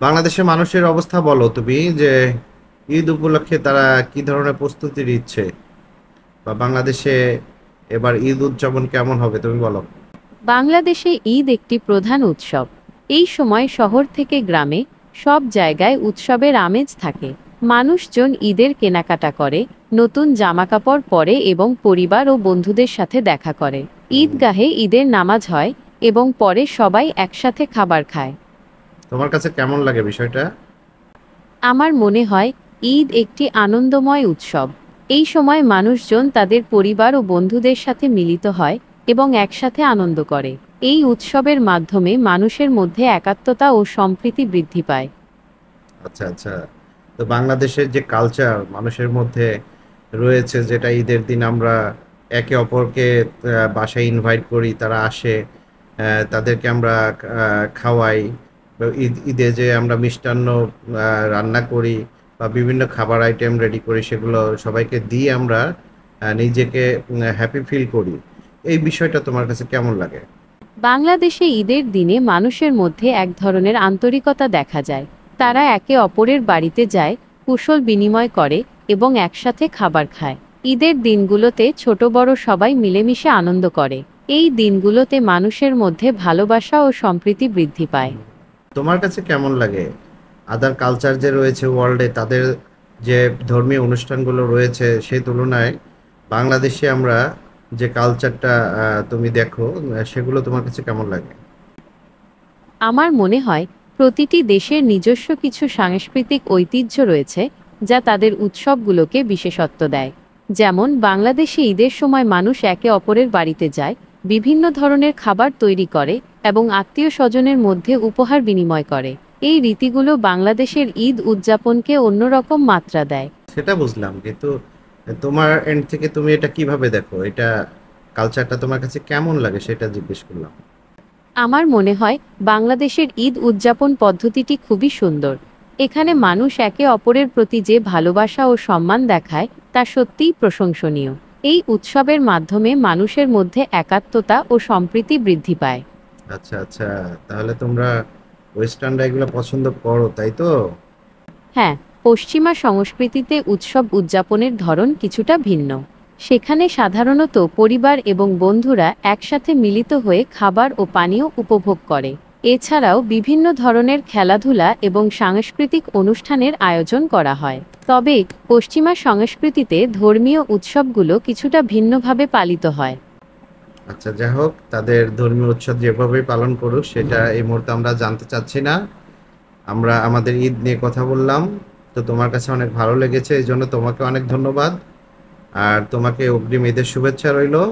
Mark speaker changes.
Speaker 1: বাংলাদেশের মানুষের অবস্থা বলো তুমি যে ঈদ উপলক্ষে তারা কি ধরনের প্রস্তুতি নিচ্ছে বা বাংলাদেশে এবার ঈদ উদযাপন কেমন হবে তুমি বলো।
Speaker 2: বাংলাদেশে ঈদ একটি প্রধান উৎসব। এই সময় শহর থেকে গ্রামে সব জায়গায় উৎসবের আমেজ থাকে। মানুষজন ঈদের কেনাকাটা করে, নতুন জামাকাপড় পরে এবং পরিবার ও বন্ধুদের সাথে দেখা করে। ঈদগাহে ঈদের নামাজ হয় এবং পরে সবাই একসাথে খাবার খায়।
Speaker 1: তোমার কাছে কেমন লাগে বিষয়টা?
Speaker 2: আমার মনে হয় ঈদ একটি আনন্দময় উৎসব। এই সময় মানুষজন তাদের পরিবার ও বন্ধুদের সাথে মিলিত হয় এবং একসাথে আনন্দ করে। এই উৎসবের মাধ্যমে মানুষের মধ্যে একাত্মতা ও সম্প্রীতি বৃদ্ধি পায়।
Speaker 1: আচ্ছা আচ্ছা। তো বাংলাদেশের যে কালচার মানুষের মধ্যে রয়েছে, যেটা ঈদের দিন আমরা একে অপরকে বাসায় ইনভাইট করি, তারা আসে, তাদেরকে আমরা খাওয়াই। বা ঈদে যে আমরা মিষ্টান্ন রান্না করি বা বিভিন্ন খাবার আইটেম রেডি করি, সেগুলো সবাইকে দিয়ে আমরা নিজেকে হ্যাপি ফিল করি। এই বিষয়টা তোমার কাছে কেমন লাগে?
Speaker 2: বাংলাদেশে ঈদের দিনে মানুষের মধ্যে এক ধরনের আন্তরিকতা দেখা যায়। তারা একে অপরের বাড়িতে যায়, কুশল বিনিময় করে এবং একসাথে খাবার খায়। ঈদের দিনগুলোতে ছোট বড় সবাই মিলেমিশে আনন্দ করে। এই দিনগুলোতে মানুষের মধ্যে ভালোবাসা ও সম্প্রীতি বৃদ্ধি পায়।
Speaker 1: তোমার কাছে কেমন লাগে আদার কালচার যে রয়েছে ওয়ার্ল্ডে, তাদের যে ধর্মীয় অনুষ্ঠানগুলো রয়েছে সেই তুলনায় বাংলাদেশে আমরা যে কালচারটা তুমি দেখো, সেগুলো তোমার কাছে কেমন লাগে?
Speaker 2: আমার মনে হয় প্রতিটি দেশের নিজস্ব কিছু সাংস্কৃতিক ঐতিহ্য রয়েছে যা তাদের উৎসবগুলোকে বিশেষত্ব দেয়। যেমন বাংলাদেশে ঈদের সময় মানুষ একে অপরের বাড়িতে যায়, বিভিন্ন ধরনের খাবার তৈরি করে এবং আত্মীয় স্বজনের মধ্যে উপহার বিনিময় করে। এই রীতিগুলো বাংলাদেশের ঈদ উদযাপনকে অন্যরকম মাত্রা দেয়।
Speaker 1: সেটা বুঝলাম, কিন্তু তোমার এন্ড থেকে তুমি এটা কিভাবে দেখো? এটা কালচারটা তোমার কাছে কেমন লাগে সেটা জিজ্ঞেস করলাম।
Speaker 2: আমার মনে হয় বাংলাদেশের ঈদ উদযাপন পদ্ধতিটি খুবই সুন্দর। এখানে মানুষ একে অপরের প্রতি যে ভালোবাসা ও সম্মান দেখায় তা সত্যিই প্রশংসনীয়। এই উৎসবের মাধ্যমে মানুষের মধ্যে একাত্মতা ও সম্প্রীতি বৃদ্ধি পায়।
Speaker 1: আচ্ছা আচ্ছা। তাহলে তোমরা ওয়েস্টার্নরা এগুলো পছন্দ করো, তাই তো?
Speaker 2: হ্যাঁ, পশ্চিমা সংস্কৃতিতে উৎসব উদযাপনের ধরন কিছুটা ভিন্ন। সেখানে সাধারণত পরিবার এবং বন্ধুরা একসাথে মিলিত হয়ে খাবার ও পানীয় উপভোগ করে। এছাড়াও বিভিন্ন ধরনের খেলাধুলা এবং সাংস্কৃতিক অনুষ্ঠানের আয়োজন করা হয়। তবে পশ্চিমা সংস্কৃতিতে ধর্মীয় উৎসবগুলো কিছুটা ভিন্নভাবে পালিত হয়।
Speaker 1: আচ্ছা, যাই হোক, তাদের ধর্মীয় উৎসব যেভাবেই পালন করুক সেটা এই মুহূর্তে আমরা জানতে চাচ্ছি না। আমরা আমাদের ঈদ নিয়ে কথা বললাম। তো তোমার কাছে অনেক ভালো লেগেছে, এই জন্য তোমাকে অনেক ধন্যবাদ। আর তোমাকে অগ্রিম ঈদের শুভেচ্ছা রইলো।